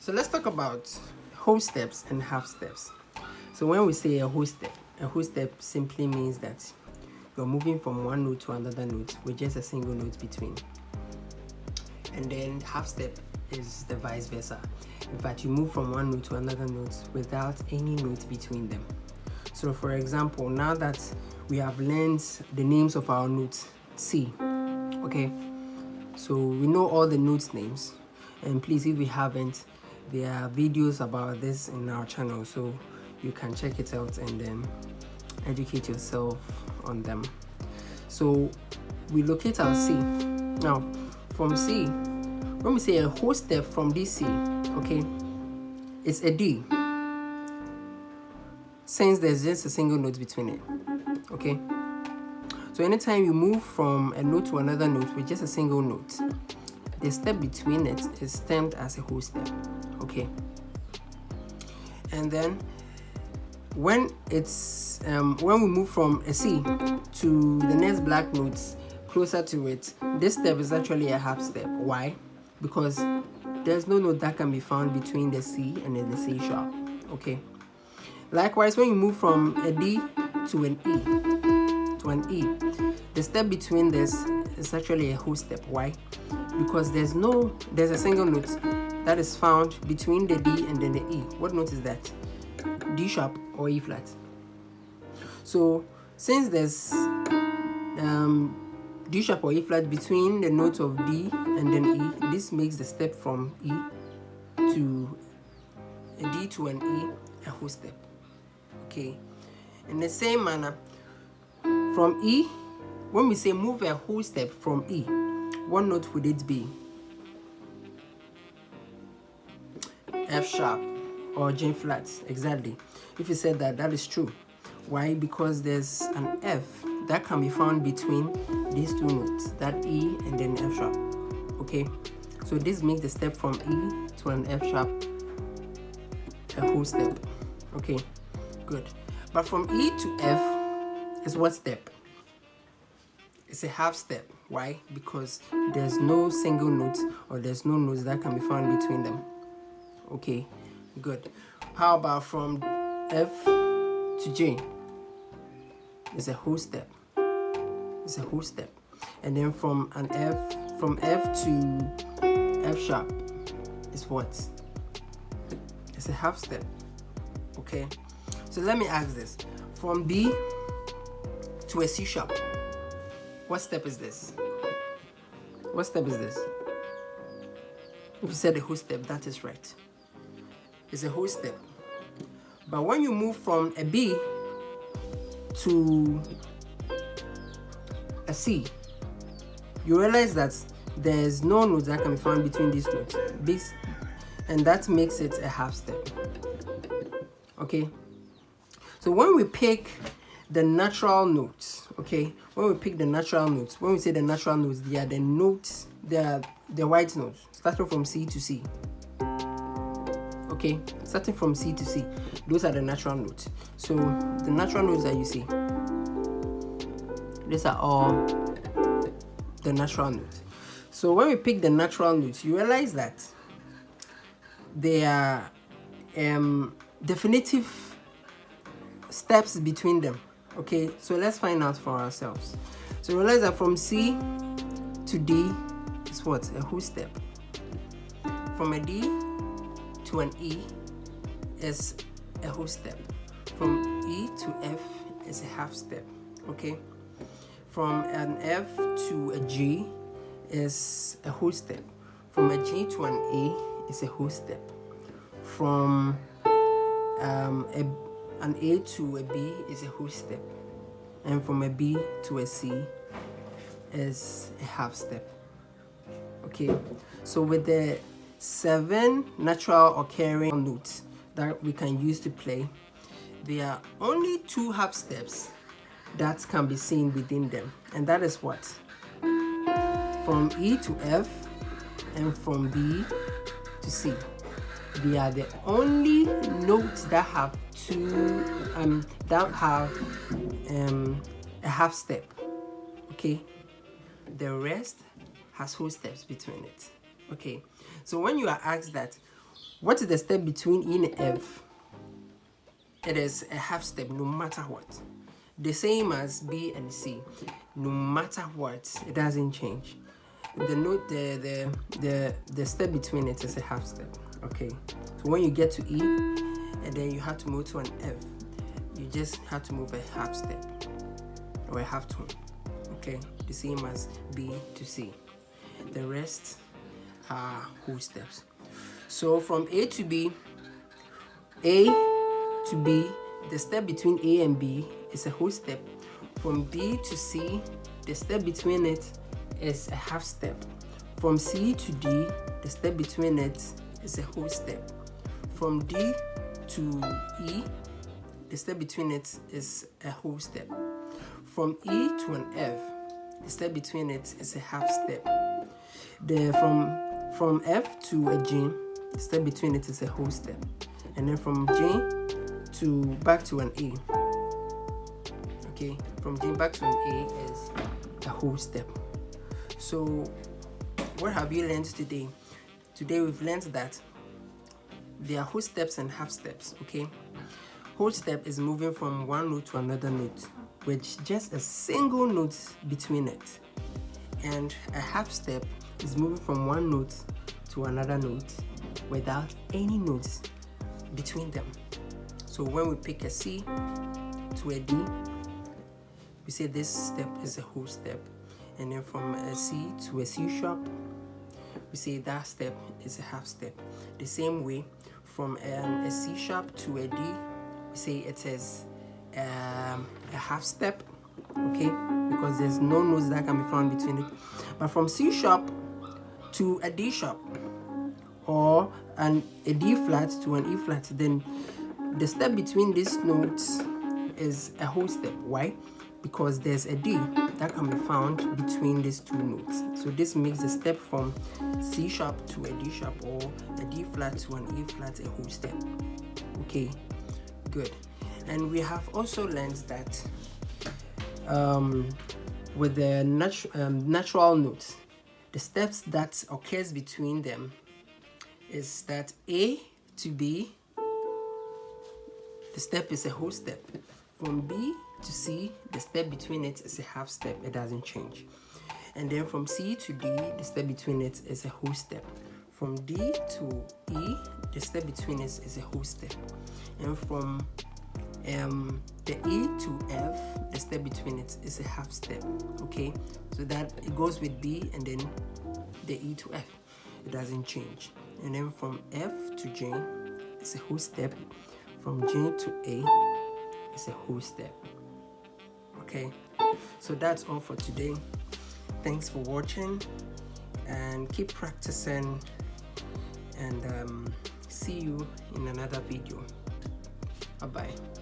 So let's talk about whole steps and half steps. So when we say a whole step simply means that you're moving from one note to another note with just a single note between. And then half step is the vice versa. In fact, you move from one note to another note without any note between them. So for example, now that we have learned the names of our notes C, okay, so we know all the notes names, and please, if you haven't, there are videos about this in our channel, so you can check it out and then educate yourself on them. So we locate our C. Now from C, when we say a whole step from this C, okay, it's a D, since there's just a single note between it, okay. So anytime you move from a note to another note with just a single note, the step between it is termed as a whole step, okay. And then when it's when we move from a C to the next black notes closer to it, this step is actually a half step. Why? Because there's no note that can be found between the C and then the C sharp, okay. Likewise, when you move from a D to an E, the step between this is actually a whole step. Why? Because there's a single note that is found between the D and then the E. What note is that? D sharp or E flat. So since there's D sharp or E flat between the notes of D and then E, this makes the step from E to a D to an E a whole step, okay. In the same manner, from E, when we say move a whole step from E, what note would it be? F sharp or G flat, exactly. If you said that, that is true. Why? Because there's an F that can be found between these two notes, that E and then F sharp, okay. So this makes the step from E to an F sharp a whole step, okay, good. But from E to F is what step? It's a half step. Why? Because there's no single note or there's no notes that can be found between them, okay, good. How about from F to J? It's a whole step. It's a whole step. And then from F to F sharp is what? It's a half step, okay. So let me ask this: from B to a C sharp, what step is this? What step is this? If you said a whole step, that is right. It's a whole step. But when you move from a B to a C, you realize that there's no note that can be found between these notes, and that makes it a half step, okay. So when we pick the natural notes, okay, when we say the natural notes, they are the notes, they are the white notes, starting from C to C, okay, starting from C to C, those are the natural notes. So the natural notes that you see, these are all the natural notes. So when we pick the natural notes, you realize that they are definitive steps between them, okay. So let's find out for ourselves. So realize that from C to D is what? A whole step. From a D to an E is a whole step. From E to F is a half step, okay. From an F to a G is a whole step. From a G to an A is a whole step. From an A to a B is a whole step. And from a B to a C is a half step, okay. So with the 7 natural occurring notes that we can use to play, there are only 2 half steps that can be seen within them, and that is what? From E to F and from B to C. They are the only notes that have a half step, okay. The rest has whole steps between it, okay. So when you are asked that, What is the step between E and F? It is a half step no matter what. The same as B and C. No matter what, it doesn't change. The note, the step between it is a half step. Okay. So when you get to E and then you have to move to an F, you just have to move a half step or a half tone. Okay. The same as B to C. The rest are whole steps. So from A to B, the step between A and B is a whole step. From B to C, the step between it is a half step. From C to D, the step between it is a whole step. From D to E, the step between it is a whole step. From E to an F, the step between it is a half step. From F to a G, the step between it is a whole step. And then from G to back to an A. Okay, from G back to an A is a whole step. So what have you learned today? Today we've learned that there are whole steps and half steps. Okay, whole step is moving from one note to another note with just a single note between it, and a half step is moving from one note to another note without any notes between them. So when we pick a C to a D, we say this step is a whole step. And then from a C to a C sharp, we say that step is a half step. The same way, from a C sharp to a D, we say it is a half step, okay, because there's no notes that can be found between it. But from C sharp to a D sharp, or a D flat to an E flat, then the step between these notes is a whole step. Why? Because there's a D that can be found between these two notes. So this makes the step from C sharp to a D sharp or a D flat to an E flat a whole step. Okay, good. And we have also learned that with the natural notes, the steps that occurs between them is that A to B, the step is a whole step. From B to C, the step between it is a half step. It doesn't change. And then from C to D, the step between it is a whole step. From D to E, the step between it is a whole step. And from the E to F, the step between it is a half step. Okay, so that it goes with B and then the E to F. It doesn't change. And then from F to J, it's a whole step. From J to A, it's a whole step. Okay, so that's all for today. Thanks for watching and keep practicing, and see you in another video. Bye bye.